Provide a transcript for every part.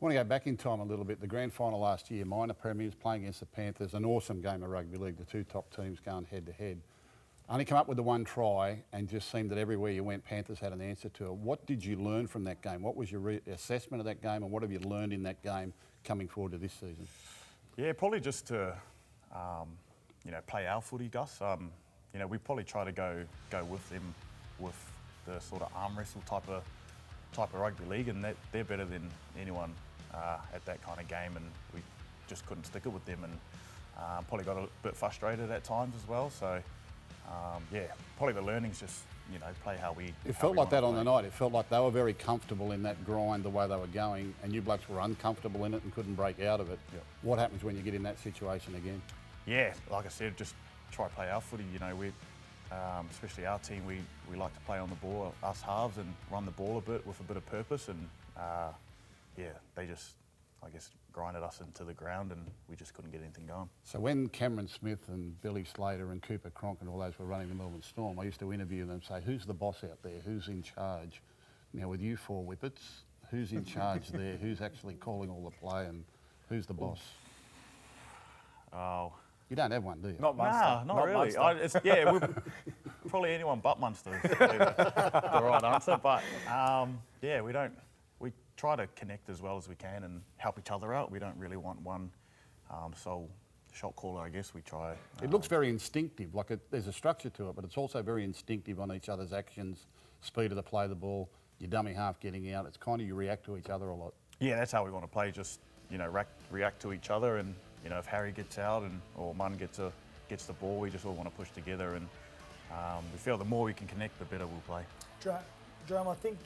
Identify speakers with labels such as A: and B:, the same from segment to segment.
A: I want to go back in time a little bit. The grand final last year, minor premiers playing against the Panthers, an awesome game of rugby league, the two top teams going head to head. Only come up with the one try and just seemed that everywhere you went, Panthers had an answer to it. What did you learn from that game? What was your assessment of that game, and what have you learned in that game coming forward to this season?
B: Yeah, probably just to, play our footy, Gus. We probably try to go with them with the sort of arm wrestle type of rugby league, and they're better than anyone at that kind of game, and we just couldn't stick it with them, and probably got a bit frustrated at times as well. So probably the learning's just play how we.
A: It felt like that on the night. It felt like they were very comfortable in that grind, the way they were going, and you blokes were uncomfortable in it and couldn't break out of it.
B: Yep.
A: What happens when you get in that situation again?
B: Yeah, like I said, just try to play our footy. We, especially our team, we like to play on the ball, us halves, and run the ball a bit with a bit of purpose. And they just, I guess, grinded us into the ground, and we just couldn't get anything going.
A: So when Cameron Smith and Billy Slater and Cooper Cronk and all those were running the Melbourne Storm, I used to interview them and say, who's the boss out there? Who's in charge? Now with you four whippets, who's in charge there? Who's actually calling all the play, and who's the boss?
B: Oh.
A: You don't have one, do you?
C: Not Munster.
B: Nah, not really. We're probably anyone but Munster is probably the right answer. But we don't. We try to connect as well as we can and help each other out. We don't really want one sole shot caller, I guess. We try.
A: It looks very instinctive. There's a structure to it, but it's also very instinctive on each other's actions, speed of the play, the ball, your dummy half getting out. It's kind of you react to each other a lot.
B: Yeah, that's how we want to play. Just react to each other, and if Harry gets out or Munn gets the ball, we just all want to push together, and we feel the more we can connect, the better we'll play.
D: Jahrome, I think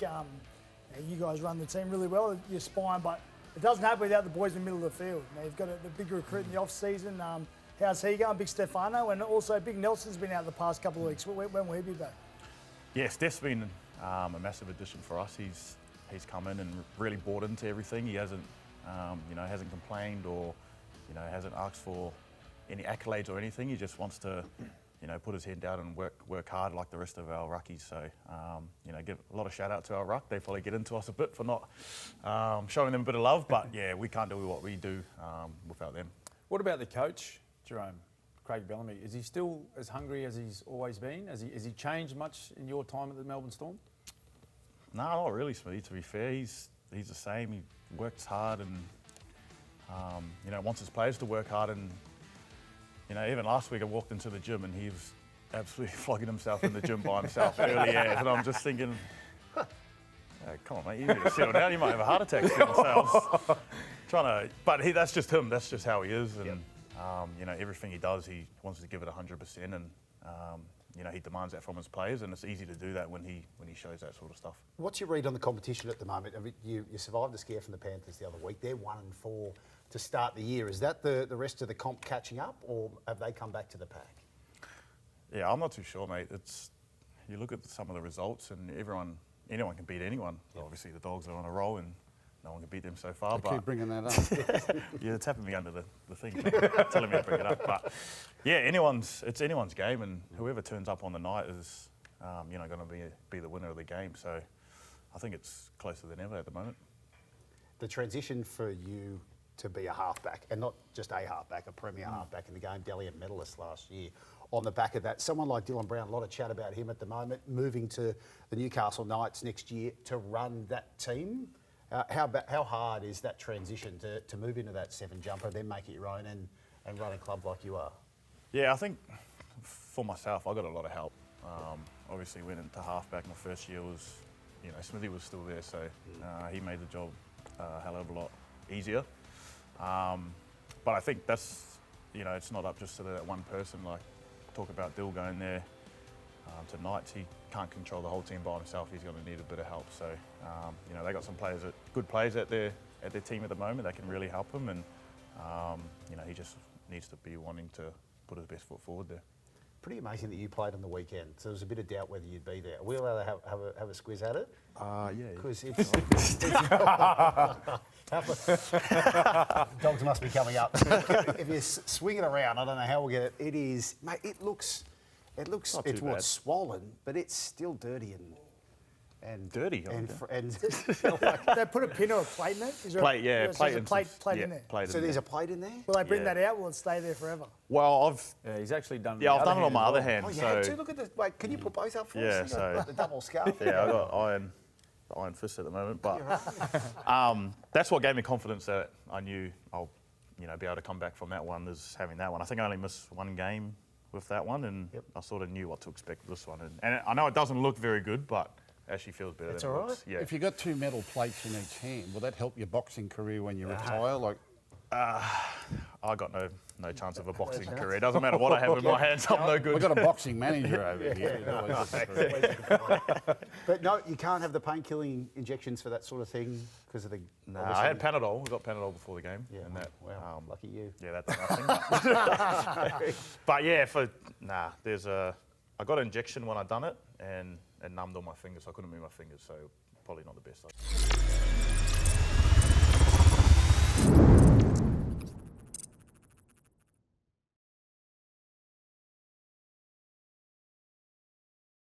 D: you guys run the team really well, your spine, but it doesn't happen without the boys in the middle of the field. Now, you've got the big recruit in the off-season. How's he going? Big Stefano, and also Big Nelson's been out the past couple of weeks. When will he be back?
B: Yeah, Steph's been a massive addition for us. He's come in and really bought into everything. He hasn't complained or hasn't asked for any accolades or anything. He just wants to, put his head down and work hard like the rest of our ruckies. So, give a lot of shout out to our ruck. They probably get into us a bit for not showing them a bit of love, but yeah, we can't do what we do without them.
C: What about the coach, Jahrome, Craig Bellamy? Is he still as hungry as he's always been? Has he changed much in your time at the Melbourne Storm?
B: No, not really, Smithy. To be fair, he's the same. He works hard and wants his players to work hard, and even last week I walked into the gym and he was absolutely flogging himself in the gym by himself early as, and I'm just thinking, come on, mate, you need to settle down. You might have a heart attack soon. So but that's just him. That's just how he is, and everything he does, he wants to give it 100%, and he demands that from his players, and it's easy to do that when he shows that sort of stuff.
E: What's your read on the competition at the moment? I mean, you survived the scare from the Panthers the other week. They're 1-4 to start the year. Is that the rest of the comp catching up, or have they come back to the pack?
B: Yeah, I'm not too sure, mate. You look at some of the results, and anyone can beat anyone. Yep. Obviously, the Dogs are on a roll, and no one can beat them so far.
A: I keep bringing that up.
B: You're tapping me under the thing, telling me to bring it up. But yeah, it's anyone's game, and whoever turns up on the night is, going to be the winner of the game. So I think it's closer than ever at the moment.
E: The transition for you to be a halfback, and not just a halfback, a premier halfback in the game, Dalian medalist last year. On the back of that, someone like Dylan Brown, a lot of chat about him at the moment, moving to the Newcastle Knights next year to run that team. How hard is that transition to move into that 7 jumper, then make it your own and run a club like you are?
B: Yeah, I think for myself, I got a lot of help. Obviously went into halfback. My first year was, Smithy was still there, so he made the job a hell of a lot easier. But I think that's, it's not up just to that one person. Like, talk about Dill going there to Knights. He can't control the whole team by himself. He's going to need a bit of help. So, they got some good players at their team at the moment that can really help him, and he just needs to be wanting to put his best foot forward there.
E: Pretty amazing that you played on the weekend. So there was a bit of doubt whether you'd be there. Are we allowed to have a squiz at it?
B: Yeah.
E: Because Dogs must be coming up. If you swing it around, I don't know how we'll get it. It is, mate. It's
B: bad.
E: swollen, but it's still dirty and and
B: Dirty,
E: and,
B: okay.
E: fr- and
D: They put a pin or a plate in it? Is there
B: Plate, yeah,
D: there's
B: plate
D: a
B: and
D: plate
B: some-
D: in there?
B: plate
E: so
B: in
E: there's
B: there.
E: a plate in there.
D: Will they bring
B: Yeah.
D: that out? Will it stay there forever?
B: Well,
C: Yeah, he's actually done.
B: I've done it on my other hand.
E: Oh, you
B: so
E: had to look at the. Wait, can you put both up for
B: Yeah,
E: us? You got
B: so-
E: the double scarf.
B: yeah, I got iron fist at the moment, but that's what gave me confidence that I knew I'll, be able to come back from that one. Is having that one. I think I only missed one game with that one, and I sort of knew what to expect with this one. And I know it doesn't look very good, but actually feels better.
E: It's
B: than
E: all
B: it
E: right.
B: looks. Yeah.
A: If you got 2 metal plates in each hand, will that help your boxing career when you retire? Like,
B: I got no chance of a boxing career. It doesn't matter what I have in my hands. I'm no good.
A: we've got a boxing manager over here.
E: But no, you can't have the painkilling injections for that sort of thing because of the.
B: Nah, I had Panadol. I got Panadol before the game.
E: Yeah,
B: and that,
E: wow, lucky you.
B: yeah, that done nothing. But yeah, there's I got an injection when I done it and it numbed all my fingers. So I couldn't move my fingers, so probably not the best.